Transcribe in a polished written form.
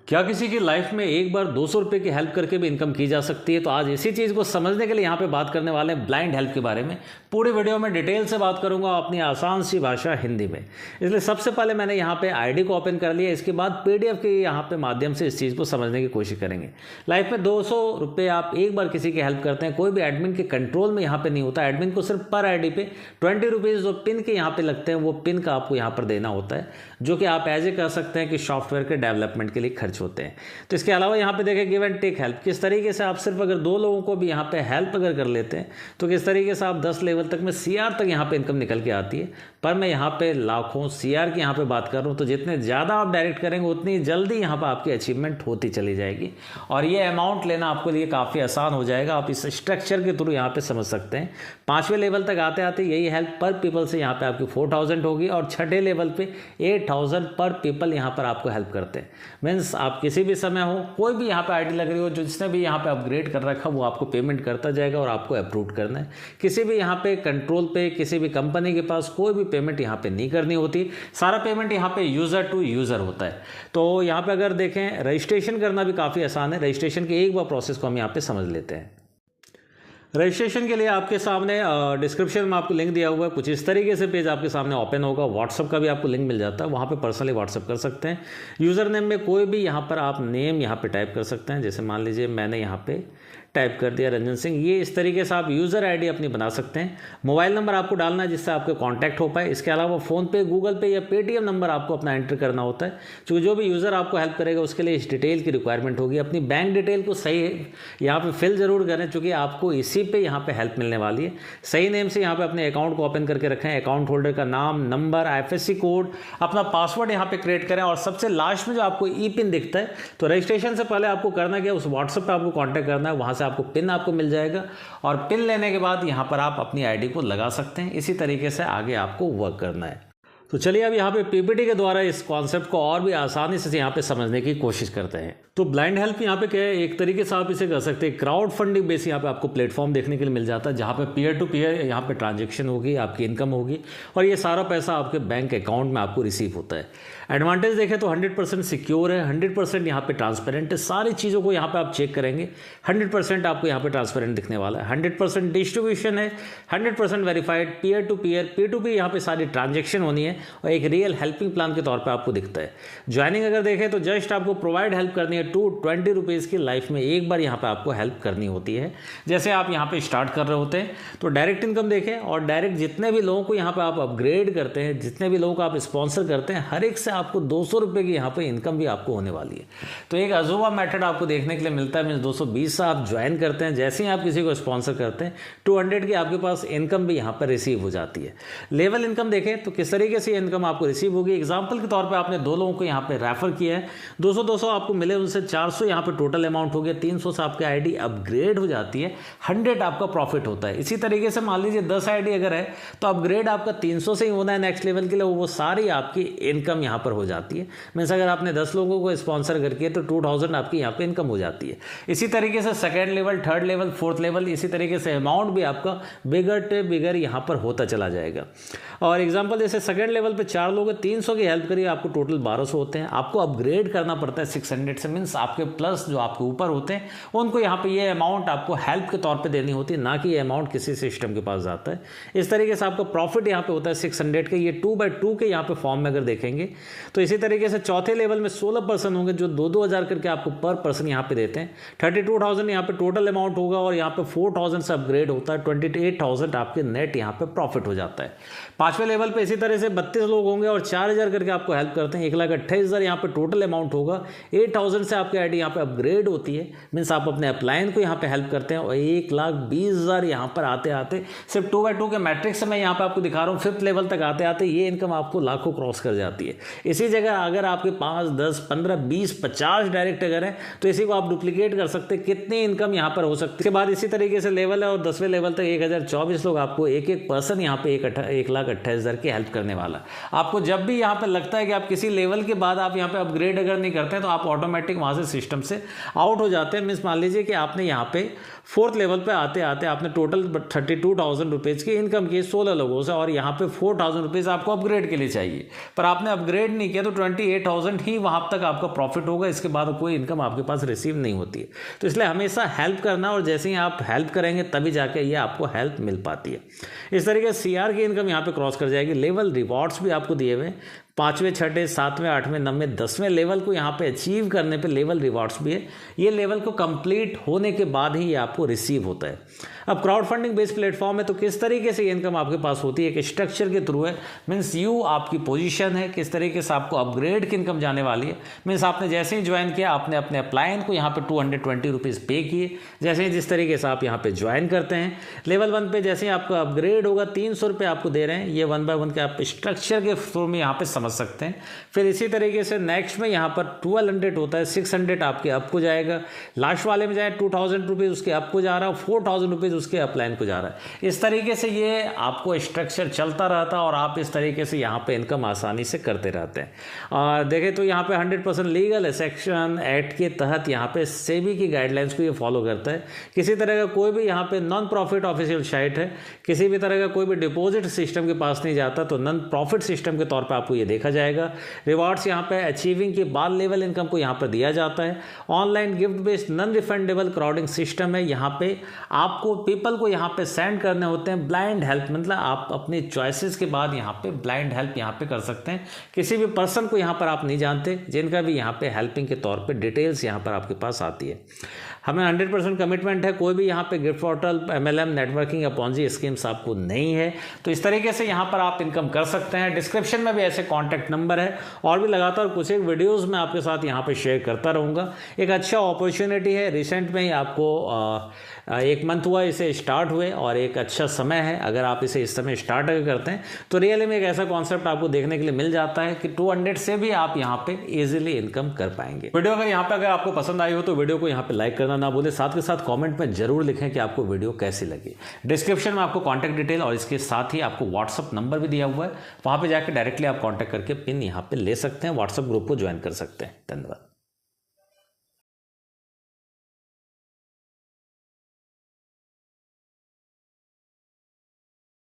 क्या किसी की लाइफ में एक बार 200 रुपये की हेल्प करके भी इनकम की जा सकती है? तो आज इसी चीज़ को समझने के लिए यहाँ पे बात करने वाले हैं ब्लाइंड हेल्प के बारे में। पूरी वीडियो में डिटेल से बात करूँगा अपनी आसान सी भाषा हिंदी में। इसलिए सबसे पहले मैंने यहाँ पे आईडी को ओपन कर लिया। इसके बाद पीडीएफ के यहाँ पे माध्यम से इस चीज़ को समझने की कोशिश करेंगे। लाइफ में 200 रुपये आप एक बार किसी की हेल्प करते हैं, कोई भी एडमिन के कंट्रोल में यहाँ पे नहीं होता। एडमिन को सिर्फ पर आईडी पे 20 रुपीज़ जो पिन के यहाँ पे लगते हैं वो पिन का आपको यहाँ पर देना होता है, जो कि आप एज ए कर सकते हैं कि सॉफ्टवेयर के डेवलपमेंट के लिए खर्च होते हैं। तो इसके अलावा यहाँ पे देखें गिव एंड टेक हेल्प, किस तरीके से आप सिर्फ अगर 2 लोगों को भी यहाँ पे हेल्प अगर कर लेते हैं तो किस तरीके से आप 10 लेवल तक में सीआर तक यहाँ पे इनकम निकल के आती है। पर मैं यहाँ पे लाखों सीआर की यहाँ पे बात कर रहा हूँ, तो जितने ज़्यादा आप डायरेक्ट करेंगे उतनी जल्दी यहाँ पर आपकी अचीवमेंट होती चली जाएगी और ये अमाउंट लेना आपके लिए काफ़ी आसान हो जाएगा। आप इस स्ट्रक्चर के थ्रू यहाँ पे समझ सकते हैं। 5वें लेवल तक आते आते यही हेल्प पर पीपल से यहाँ पे आपकी 4000 होगी और 6ठे लेवल पे 8000 पर पीपल यहाँ पर आपको हेल्प करते हैं। मीन्स आप किसी भी समय हो, कोई भी यहाँ पे आईडी लग रही हो, जिसने भी यहाँ पे अपग्रेड कर रखा वो आपको पेमेंट करता जाएगा और आपको अप्रूव करना है। किसी भी यहाँ पे कंट्रोल पे किसी भी कंपनी के पास कोई भी पेमेंट यहाँ पे नहीं करनी होती, सारा पेमेंट यहाँ पे यूज़र टू यूज़र होता है। तो यहाँ पे अगर देखें रजिस्ट्रेशन करना भी काफ़ी आसान है। रजिस्ट्रेशन के एक बार प्रोसेस को हम यहाँ पे समझ लेते हैं। रजिस्ट्रेशन के लिए आपके सामने डिस्क्रिप्शन में आपको लिंक दिया हुआ है। कुछ इस तरीके से पेज आपके सामने ओपन होगा। व्हाट्सअप का भी आपको लिंक मिल जाता है, वहाँ पे पर्सनली व्हाट्सअप कर सकते हैं। यूज़र नेम में कोई भी यहाँ पर आप नेम यहाँ पे टाइप कर सकते हैं। जैसे मान लीजिए मैंने यहाँ पे टाइप कर दिया रंजन सिंह। ये इस तरीके से आप यूज़र आईडी अपनी बना सकते हैं। मोबाइल नंबर आपको डालना है जिससे आपके कांटेक्ट हो पाए। इसके अलावा फ़ोनपे, गूगल पे या पेटीएम नंबर आपको अपना एंटर करना होता है, क्योंकि जो भी यूज़र आपको हेल्प करेगा उसके लिए इस डिटेल की रिक्वायरमेंट होगी। अपनी बैंक डिटेल को सही यहाँ पे फिल ज़रूर करें, चूँकि आपको इसी पे यहाँ पे हेल्प मिलने वाली है। सही नेम से यहाँ पे अपने अकाउंट को ओपन करके रखें। अकाउंट होल्डर का नाम, नंबर, IFSC कोड, अपना पासवर्ड यहाँ पे क्रिएट करें और सबसे लास्ट में जो आपको ई पिन दिखता है, तो रजिस्ट्रेशन से पहले आपको करना क्या, उस व्हाट्सएप पर आपको कॉन्टैक्ट करना है। वहाँ से आपको पिन आपको मिल जाएगा और पिन लेने के बाद यहाँ पर आप अपनी आईडी को लगा सकते हैं। इसी तरीके से आगे आपको वर्क करना है। तो चलिए अब यहाँ पे पीपीटी के द्वारा इस कॉन्सेप्ट को और भी आसानी से यहाँ पे समझने की कोशिश करते हैं। तो ब्लाइंड हेल्प यहाँ पे क्या है, एक तरीके से आप इसे कर सकते हैं क्राउड फंडिंग बेस यहाँ पे आपको प्लेटफॉर्म देखने के लिए मिल जाता है, जहाँ पे पीयर टू पीयर यहाँ पे ट्रांजेक्शन होगी, आपकी इनकम होगी और ये सारा पैसा आपके बैंक अकाउंट में आपको रिसीव होता है। एडवांटेज देखें तो 100% सिक्योर है, 100% यहाँ पे ट्रांसपेरेंट है। सारी चीज़ों को यहाँ पे आप चेक करेंगे 100% आपको यहाँ पे ट्रांसपेरेंट दिखने वाला है। 100% डिस्ट्रीब्यूशन है, 100% verified, peer to peer, P2P यहाँ पे सारी ट्रांजेक्शन होनी है और एक रियल हेल्पिंग प्लान के तौर पर आपको दिखता है। ज्वाइनिंग अगर देखें तो जस्ट आपको प्रोवाइड हेल्प करनी है 20 रुपीज़ की लाइफ में एक बार यहाँ पे आपको हेल्प करनी होती है। जैसे आप यहाँ पे स्टार्ट कर रहे होते हैं तो डायरेक्ट इनकम देखें और डायरेक्ट जितने भी लोगों को यहाँ पे आप अपग्रेड करते हैं, जितने भी लोगों को आप स्पॉन्सर करते हैं, हर एक से आपको 200 रुपये की यहाँ पे इनकम भी आपको होने वाली है। तो एक अजूबा मेथड आपको देखने के लिए मिलता है। मीन्स 220 से आप ज्वाइन करते हैं, जैसे ही आप किसी को स्पॉन्सर करते हैं 200 की आपके पास इनकम भी यहाँ पर रिसीव हो जाती है। लेवल इनकम देखें तो किस तरीके से इनकम आपको रिसीव होगी। एग्जाम्पल के तौर पर आपने 2 लोगों को यहाँ पे रेफर किया है, 200 आपको मिले, उनसे 400 यहाँ पे टोटल अमाउंट हो गया, 300 से आपकी आईडी अपग्रेड हो जाती है, 100 आपका प्रॉफिट होता है। इसी तरीके से मान लीजिए 10 आईडी अगर है तो अपग्रेड आपका 300 से ही होना है नेक्स्ट लेवल के लिए, वो सारी आपकी इनकम यहाँ पर हो जाती है। मीन्स अगर आपने 10 लोगों को स्पॉन्सर करके तो 2000 आपकी यहाँ पे इनकम हो जाती है। इसी तरीके से second level, third level, fourth level, इसी तरीके से अमाउंट भी आपका बिगर टू बिगर यहाँ पर होता चला जाएगा। और एग्जाम्पल जैसे सेकेंड लेवल पे 4 लोग 300 की हेल्प करिए, आपको टोटल 1200 होते हैं। आपको अपग्रेड करना पड़ता है 600 से, मीन्स आपके प्लस जो आपके ऊपर होते हैं उनको यहाँ पे ये अमाउंट आपको हेल्प के तौर पे देनी होती है, ना कि ये अमाउंट किसी सिस्टम के पास जाता है। इस तरीके से आपका प्रॉफिट यहाँ पे होता है 600 के। ये 2/2 के यहाँ पे फॉर्म में अगर देखेंगे तो इसी तरीके से चौथे लेवल में 16 पर्सन होंगे जो 2-2 हज़ार करके आपको पर पर्सन यहाँ पे देते हैं। 32,000 यहाँ पे टोटल अमाउंट होगा और यहाँ पे 4,000 से अपग्रेड होता है, 28,000 आपके नेट यहाँ पे प्रॉफिट हो जाता है। 5वें लेवल पे इसी तरह से 32 लोग होंगे और 4,000 करके आपको हेल्प करते हैं, 1,28,000 यहाँ पे टोटल अमाउंट होगा। 8,000 से आपकी आईडी यहाँ पे अपग्रेड होती है, मीन्स आप अपने अपलाइन को यहाँ पे हेल्प करते हैं और 1,20,000 यहाँ पर आते आते सिर्फ 2/2 के मैट्रिक्स से मैं यहाँ पे आपको दिखा रहा हूँ, 5th लेवल तक आते आते ये इनकम आपको लाखों क्रॉस कर जाती है। इसी जगह अगर आपके 5, 10, 15, 20, 50 डायरेक्ट अगर है तो इसी को आप डुप्लीकेट कर सकते हैं, कितनी इनकम यहाँ पर हो सकती है। इसके बाद इसी तरीके से लेवल है और 10वें लेवल तक 1024 लोग आपको एक पर्सन यहाँ पे 1,28,000 की हेल्प करने वाला है। वाला। आपको जब भी यहाँ पे लगता है कि आप किसी लेवल के बाद आप यहाँ पे अपग्रेड अगर नहीं करते हैं तो आप ऑटोमेटिक वहाँ से सिस्टम से आउट हो जाते हैं। मीन्स मान लीजिए कि आपने यहाँ पे 4th लेवल पे आते आते आपने टोटल 32,000 रुपीज़ की इनकम की 16 लोगों से, और यहाँ पे 4,000 रुपीज़ आपको अपग्रेड के लिए चाहिए, पर आपने अपग्रेड नहीं किया तो 28,000 ही वहाँ तक आपका प्रॉफिट होगा। इसके बाद कोई इनकम आपके पास रिसीव नहीं होती है। तो इसलिए हमेशा हेल्प करना, और जैसे ही आप हेल्प करेंगे तभी जाके ये आपको हेल्प मिल पाती है। इस तरीके से CR की इनकम यहाँ पे क्रॉस कर जाएगी। लेवल रिवॉर्ड्स भी आपको दिए हुए 5वें 6वें 7वें 8वें 9वें 10वें लेवल को यहाँ पे अचीव करने पे लेवल रिवॉर्ड्स भी है। ये लेवल को कंप्लीट होने के बाद ही ये आपको रिसीव होता है। अब क्राउड फंडिंग बेस्ड प्लेटफॉर्म है तो किस तरीके से इनकम आपके पास होती है, एक स्ट्रक्चर के थ्रू है। मीन्स यू आपकी पोजीशन है, किस तरीके से आपको अपग्रेड की इनकम जाने वाली है। मीन्स आपने जैसे ही ज्वाइन किया आपने अपने अपलाइन को यहाँ पे 220 रुपीज़ पे किए। जैसे ही जिस तरीके से आप यहाँ पे ज्वाइन करते हैं लेवल 1 पे, जैसे ही आपका अपग्रेड होगा 300 रुपये आपको दे रहे हैं। ये 1 बाय 1 के आप स्ट्रक्चर के थ्रू में यहाँ पे समझ सकते हैं। फिर इसी तरीके से नेक्स्ट में यहाँ पर 1200 होता है, 600 आपके अप को जाएगा। लास्ट वाले में जाए 2,000 रुपीज़ उसके अप को जा रहा है, 4,000 रुपीज़ उसके अपलाइन को जा रहा है। इस तरीके से ये आपको स्ट्रक्चर चलता रहता है और आप इस तरीके से यहाँ पे इनकम आसानी से करते रहते हैं। और देखें तो यहाँ पे 100% लीगल है। सेक्शन 8 के तहत यहाँ पे सेबी की गाइडलाइंस को ये फॉलो करता है। किसी तरह का कोई भी यहाँ पे नॉन प्रॉफिट ऑफिशियल साइट है, किसी भी तरह का कोई भी डिपॉजिट सिस्टम के पास नहीं जाता, तो नॉन प्रॉफिट सिस्टम के तौर पर आपको ये देखा जाएगा। रिवार्ड्स यहाँ पे अचीविंग के बाद लेवल इनकम को यहाँ पर दिया जाता है। Online gift based non refundable crowding system है। यहाँ पे आपको पीपल को यहाँ पे सेंड करने होते हैं ब्लाइंड हेल्प, मतलब आप अपनी चॉइसेस के बाद यहाँ पे ब्लाइंड हेल्प यहाँ पे कर सकते हैं। किसी भी पर्सन को यहाँ पर आप नहीं जानते जिनका भी यहाँ पे हेल्पिंग के तौर पे डिटेल्स यहाँ पर आपके पास आती है। हमें 100% कमिटमेंट है, कोई भी यहाँ पे गिफ्ट पोर्टल, MLM, नेटवर्किंग या पॉन्जी स्कीम्स आपको नहीं है। तो इस तरीके से यहाँ पर आप इनकम कर सकते हैं। डिस्क्रिप्शन में भी ऐसे कॉन्टैक्ट नंबर है और भी लगातार कुछ एक वीडियोज़ मैं आपके साथ यहाँ पे शेयर करता रहूँगा। एक अच्छा अपॉर्चुनिटी है, रिसेंट में ही आपको 1 मंथ हुआ इसे स्टार्ट हुए और एक अच्छा समय है। अगर आप इसे इस समय स्टार्ट अगर करते हैं तो रियली में एक ऐसा कॉन्सेप्ट आपको देखने के लिए मिल जाता है कि 200 से भी आप यहाँ पे इजीली इनकम कर पाएंगे। वीडियो अगर यहाँ पे अगर आपको पसंद आई हो तो वीडियो को यहाँ पे लाइक करना ना भूलें। साथ के साथ कमेंट में जरूर लिखें कि आपको वीडियो कैसी लगी। डिस्क्रिप्शन में आपको कॉन्टैक्ट डिटेल और इसके साथ ही आपको व्हाट्सअप नंबर भी दिया हुआ है, वहाँ पर जाकर डायरेक्टली आप कॉन्टैक्ट करके पिन यहाँ पे ले सकते हैं, व्हाट्सअप ग्रुप को ज्वाइन कर सकते हैं। धन्यवाद।